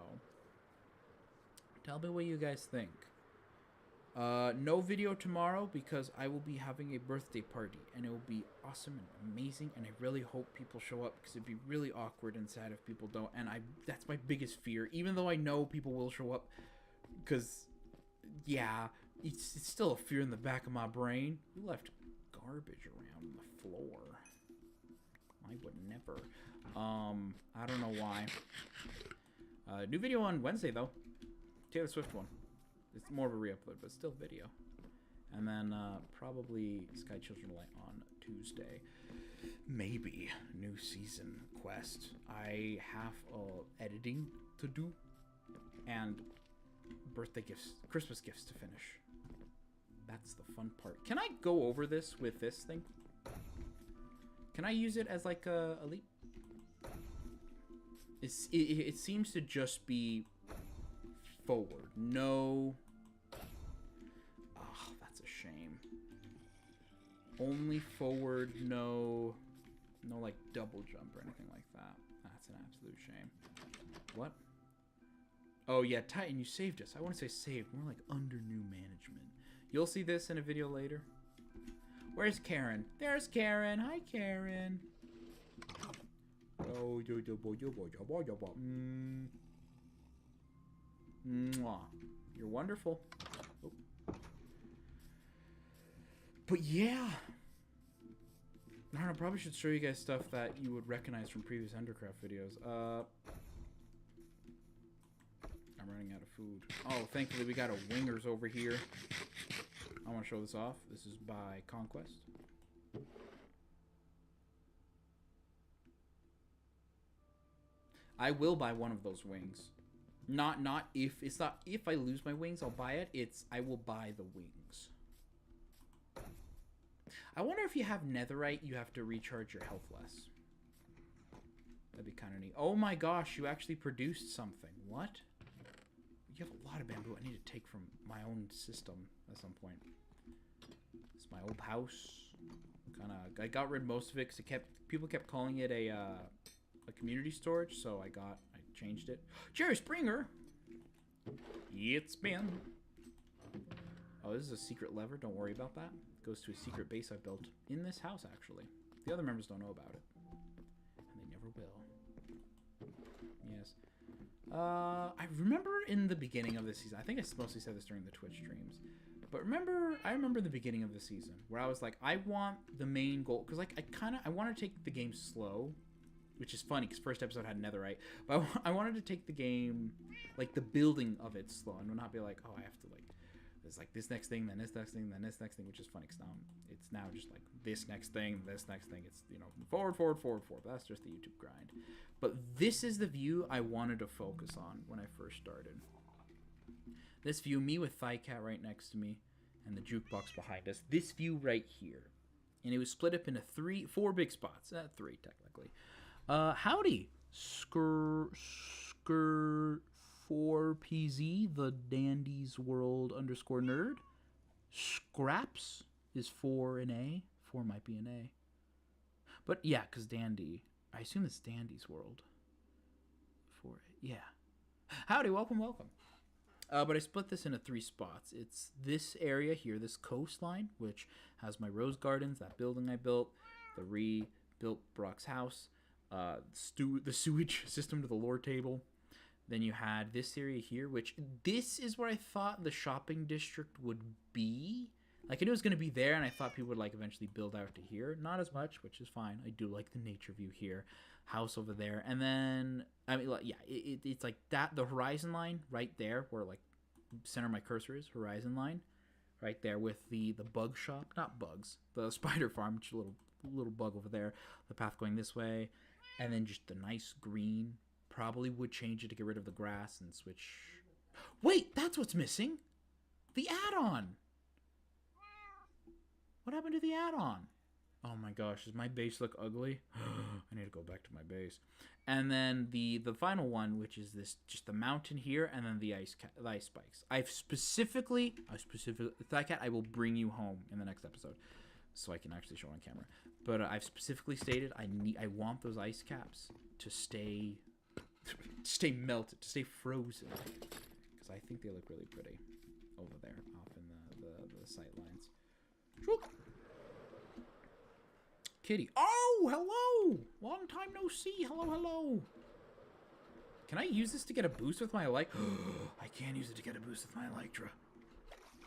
tell me what you guys think. No video tomorrow because I will be having a birthday party, and it will be awesome and amazing, and I really hope people show up because it'd be really awkward and sad if people don't, and that's my biggest fear, even though I know people will show up because, yeah, it's still a fear in the back of my brain. You left garbage around the floor. I would never. I don't know why. New video on Wednesday, though. Taylor Swift one. It's more of a re-upload, but still video. And then probably Sky Children Light on Tuesday. Maybe new season quest. I have editing to do and birthday gifts, Christmas gifts to finish. That's the fun part. Can I go over this with this thing? Can I use it as like a leap? It seems to just be forward. No. Oh, that's a shame. Only forward, no like double jump or anything like that. That's an absolute shame. What? Oh yeah, Titan, you saved us. I want to say saved, more like under new management. You'll see this in a video later. Where's Karen? There's Karen. Hi, Karen. Oh, Mwah. You're wonderful. Oh. But yeah. I don't know, probably should show you guys stuff that you would recognize from previous Undercraft videos. I'm running out of food. Oh, thankfully we got a wingers over here. I want to show this off. This is by Conquest. I will buy one of those wings. Not if it's not if I lose my wings, I'll buy it. It's I will buy the wings. I wonder if you have netherite, you have to recharge your health less. That'd be kind of neat. Oh my gosh, you actually produced something. What? You have a lot of bamboo I need to take from my own system at some point. It's my old house. I got rid of most of it because people kept calling it a community storage, so I changed it. Jerry Springer. It's been. Oh, this is a secret lever. Don't worry about that. It goes to a secret base I built in this house, actually. The other members don't know about it, and they never will. Yes. I remember in the beginning of this season, I think I mostly said this during the Twitch streams, but I remember the beginning of the season where I was like, I want the main goal, because like I want to take the game slow, which is funny because first episode had netherite, but I wanted to take the game, like the building of it slow, and not be like, oh, I have to like, there's like this next thing, then this next thing, then this next thing, which is funny because now it's now just like this next thing, this next thing. It's, you know, forward. But that's just the YouTube grind. But this is the view I wanted to focus on when I first started. This view, me with Thigh Cat right next to me, and the jukebox behind us. This view right here, and it was split up into four big spots. Three technically. Howdy, Skr 4PZ, the Dandy's World _ Scraps is 4 in A. 4 might be an A. But yeah, because Dandy, I assume it's Dandy's World. 4, yeah. Howdy, welcome. But I split this into 3 spots. It's this area here, this coastline, which has my rose gardens, that building I built, the rebuilt Brock's house, the sewage system to the lore table. Then you had this area here, which this is where I thought the shopping district would be. Like, I knew it was going to be there, and I thought people would like eventually build out to here. Not as much, which is fine. I do like the nature view here. House over there. And then, I mean, yeah, it's like that, the horizon line right there, where like center of my cursor is, horizon line. Right there with the bug shop. Not bugs. The spider farm, which is a little bug over there. The path going this way. And then just the nice green. Probably would change it to get rid of the grass and switch. Wait, that's what's missing. The add-on. What happened to the add-on? Oh my gosh, does my base look ugly? I need to go back to my base. And then the final one, which is this, just the mountain here, and then the ice spikes. I've specifically, Thigh-Cat, I will bring you home in the next episode, so I can actually show on camera. But I've specifically stated I want those ice caps to stay melted, to stay frozen, because I think they look really pretty over there, off in the sight lines. Kitty. Oh, hello! Long time no see. Hello, hello. Can I use this to get a boost with my Elytra? I can use it to get a boost with my Elytra.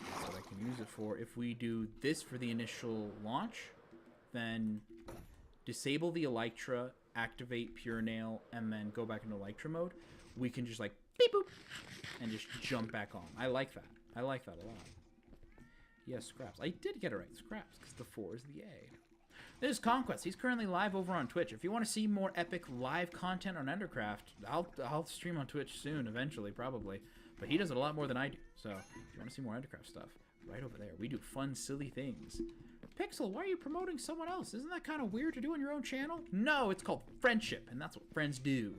That's what I can use it for. If we do this for the initial launch, then disable the Elytra, activate Pure Nail, and then go back into Elytra mode, we can just like beep boop and just jump back on. I like that. I like that a lot. Yes, Scraps. I did get it right. Scraps, because the 4 is the A. This is Conquest. He's currently live over on Twitch. If you want to see more epic live content on Endercraft, I'll stream on Twitch soon, eventually, probably. But he does it a lot more than I do. So if you want to see more Endercraft stuff, right over there. We do fun, silly things. Pixel, why are you promoting someone else? Isn't that kind of weird to do on your own channel? No, it's called friendship, and that's what friends do.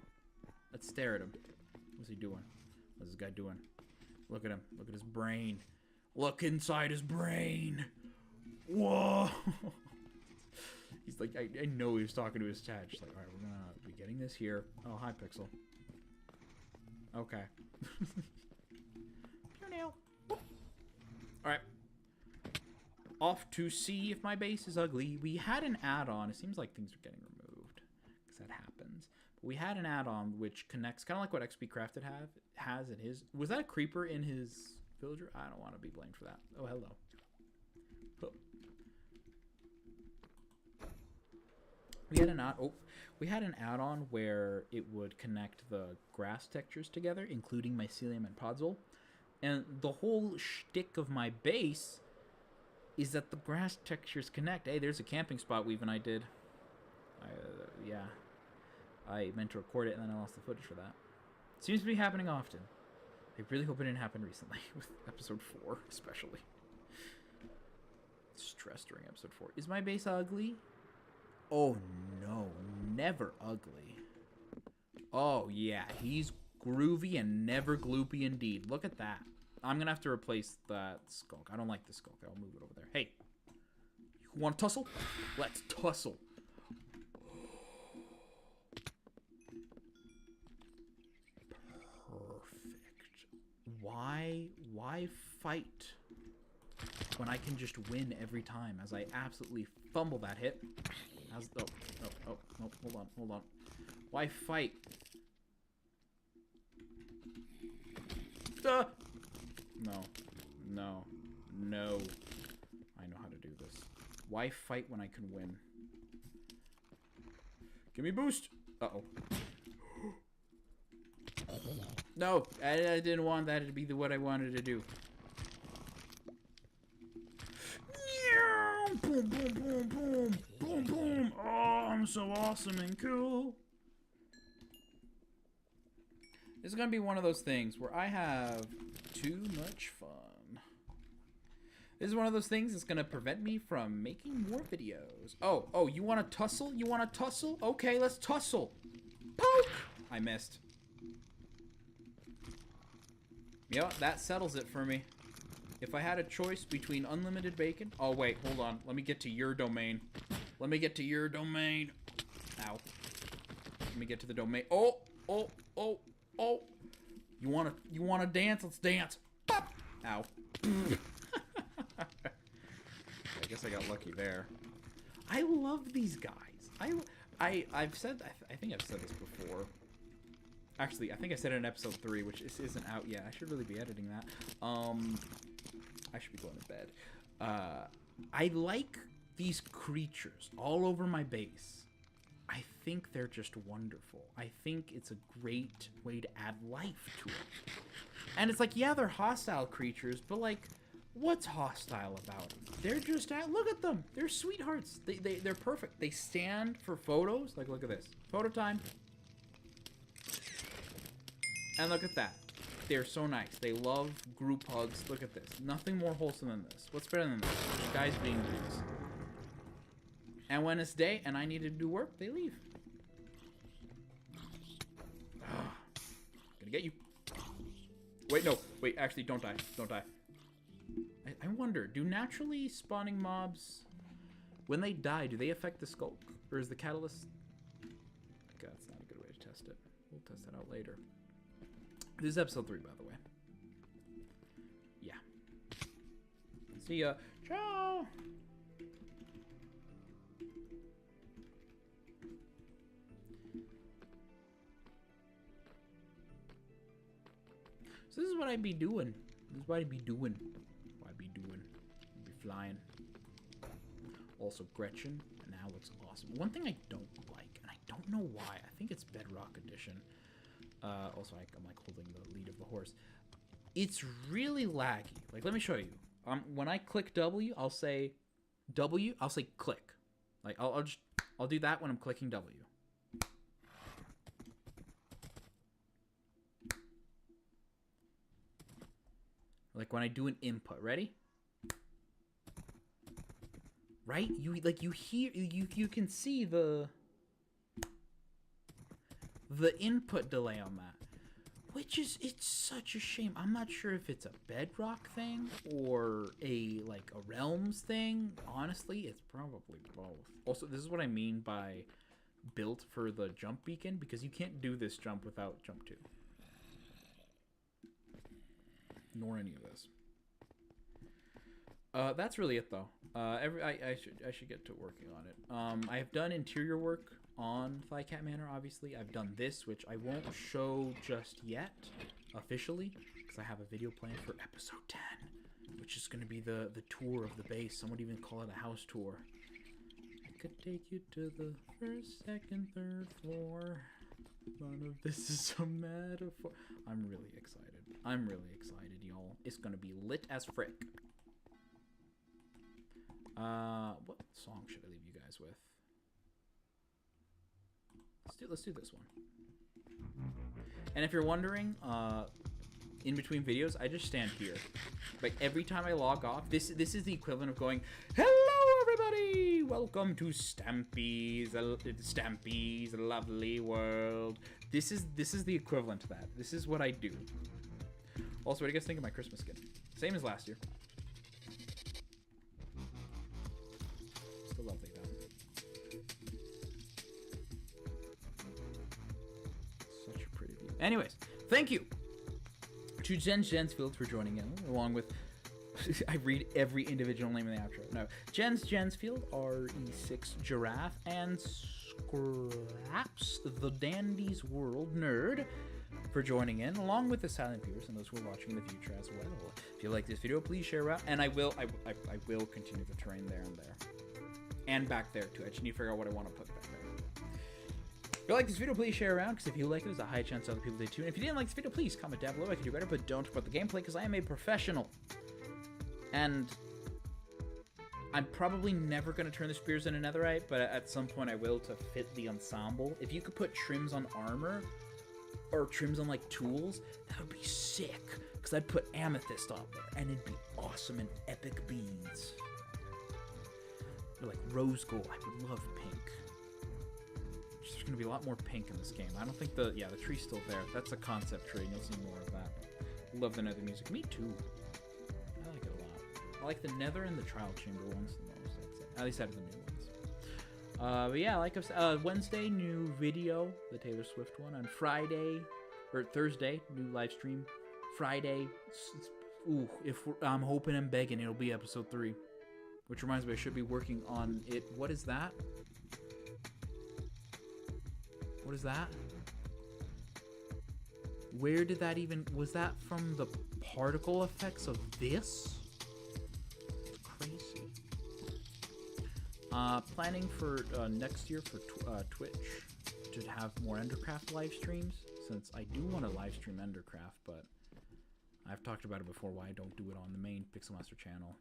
Let's stare at him. What's he doing? What's this guy doing? Look at him. Look at his brain. Look inside his brain. Whoa. He's like, I know he was talking to his chat. Just like, all right, we're gonna be getting this here. Oh, hi, Pixel. Okay. Pure nail. All right. Off to see if my base is ugly. We had an add-on. It seems like things are getting removed, because that happens. But we had an add-on which connects, kind of like what XP Crafted has in his. Was that a creeper in his villager? I don't want to be blamed for that. Oh, hello. Oh. We had an add-on where it would connect the grass textures together, including mycelium and podzol. And the whole shtick of my base is that the grass textures connect. Hey, there's a camping spot Weave and I did. Yeah. I meant to record it and then I lost the footage for that. It seems to be happening often. I really hope it didn't happen recently, with episode 4 especially. Stress during episode 4. Is my base ugly? Oh no, never ugly. Oh yeah, he's groovy and never gloopy indeed. Look at that. I'm gonna have to replace that skulk. I don't like the skulk. I'll move it over there. Hey, you want to tussle? Let's tussle. Perfect. Why fight when I can just win every time, as I absolutely fumble that hit? Oh, hold on. Why fight? No. I know how to do this. Why fight when I can win? Give me boost. Uh-oh. No, I didn't want that to be what I wanted to do. Boom, boom, boom, boom, boom, boom. Oh, I'm so awesome and cool. This is going to be one of those things where I have too much fun. This is one of those things that's going to prevent me from making more videos. Oh, you want to tussle? You want to tussle? Okay, let's tussle. Poke! I missed. Yeah, that settles it for me. If I had a choice between unlimited bacon... Oh, wait, hold on. Let me get to your domain. Let me get to your domain. Ow. Let me get to the domain. Oh. You wanna dance? Let's dance. Pop. Ow. I guess I got lucky there. I love these guys. I've said... I think I've said this before. Actually, I think I said it in episode 3, which isn't out yet. I should really be editing that. I should be going to bed. I like these creatures all over my base. I think they're just wonderful. I think it's a great way to add life to it. And it's like, yeah, they're hostile creatures, but like, what's hostile about them? They're just, look at them. They're sweethearts. They're perfect. They stand for photos. Like, look at this. Photo time. And look at that. They're so nice. They love group hugs. Look at this. Nothing more wholesome than this. What's better than this? Guys being dudes. And when it's day and I need to do work, they leave. Gonna get you. Wait, no. Wait, actually, don't die. Don't die. I wonder, do naturally spawning mobs, when they die, do they affect the skulk? Or is the catalyst... God, that's not a good way to test it. We'll test that out later. This is episode 3, by the way. Yeah. See ya. Ciao! So this is what I'd be doing. This is what I'd be doing. What I'd be doing. I'd be flying. Also, Gretchen now looks awesome. One thing I don't like, and I don't know why, I think it's Bedrock Edition. Also, I'm like holding the lead of the horse. It's really laggy. Like, let me show you. When I click W, I'll say W. I'll say click. Like, I'll do that when I'm clicking W. Like when I do an input. Ready? Right? You hear, you can see the input delay on that, which is, it's such a shame. I'm not sure if it's a Bedrock thing or a Realms thing. Honestly, it's probably both. Also, this is what I mean by built for the jump beacon, because you can't do this jump without jump 2. Nor any of this. That's really it though. I should get to working on it. I have done interior work on Flycat Manor, obviously. I've done this, which I won't show just yet, officially, because I have a video planned for episode 10, which is going to be the tour of the base. Some would even call it a house tour. I could take you to the first, second, third floor. None of this is a metaphor. I'm really excited. I'm really excited, y'all. It's going to be lit as frick. What song should I leave you guys with? Let's do this one. And if you're wondering, in between videos, I just stand here. Like every time I log off, this is the equivalent of going, "Hello everybody! Welcome to Stampy's lovely world." This is the equivalent to that. This is what I do. Also, what do you guys think of my Christmas skin? Same as last year. Still lovely though. Such a pretty view. Anyways, thank you to Jens Jensfield for joining in, along with I read every individual name in the outro. No, Jens Jensfield, RE6 Giraffe, and Scraps the Dandy's World Nerd for joining in, along with the silent viewers and those who are watching in the future as well. If you like this video, please share out, and I will continue the terrain there and there, and back there too. I just need to figure out what I want to put back there. If you like this video, please share around, because if you like it, there's a high chance other people do too. And if you didn't like this video, please comment down below. I can do better, but don't about the gameplay, because I am a professional. And I'm probably never going to turn the spears into netherite, but at some point I will to fit the ensemble. If you could put trims on armor, or trims on like tools, that would be sick. Because I'd put amethyst on there, and it'd be awesome, and epic beads. Or like rose gold. I would love pink. There's going to be a lot more pink in this game. I don't think the tree's still there. That's a concept tree, and you'll see more of that. Love the nether music. Me too. I like it a lot. I like the nether and the trial chamber ones the most, I'd say. At least out of the new ones. But yeah, like I said, Wednesday, new video, the Taylor Swift one. On Friday, or Thursday, new live stream. Friday, ooh, I'm hoping and begging it'll be episode 3. Which reminds me, I should be working on it. What is that? What is that? Where did that even... Was that from the particle effects of this? It's crazy. Planning for next year for Twitch to have more Endercraft live streams, since I do want to live stream Endercraft, but I've talked about it before why I don't do it on the main Pixelmaster channel.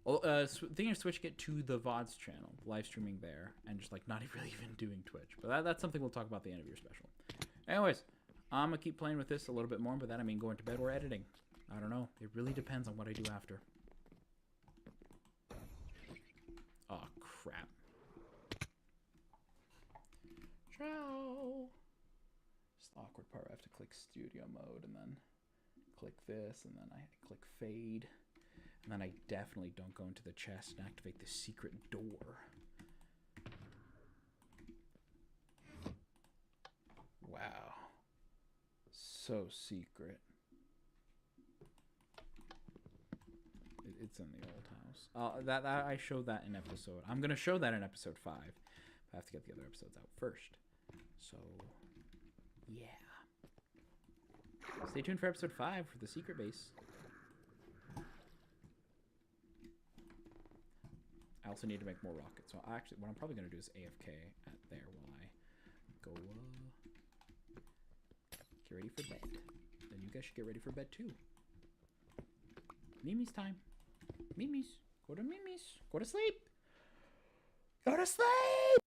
Well, thinking of switching it to the VOD's channel, live streaming there, and just like not really even doing Twitch. But that's something we'll talk about at the end of your special. Anyways, I'm gonna keep playing with this a little bit more, but that I mean going to bed or editing. I don't know. It really depends on what I do after. Oh crap! have to click studio mode and then click this, and then I click fade. And then I definitely don't go into the chest and activate the secret door. Wow. So secret. It's in the old house. That I showed that in episode. I'm gonna show that in episode 5. I have to get the other episodes out first. So, yeah. Stay tuned for episode 5 for the secret base. I also need to make more rockets. So actually, what I'm probably gonna do is AFK at there while I go. Get ready for bed. Then you guys should get ready for bed too. Mimi's time. Mimi's. Go to Mimi's. Go to sleep. Go to sleep!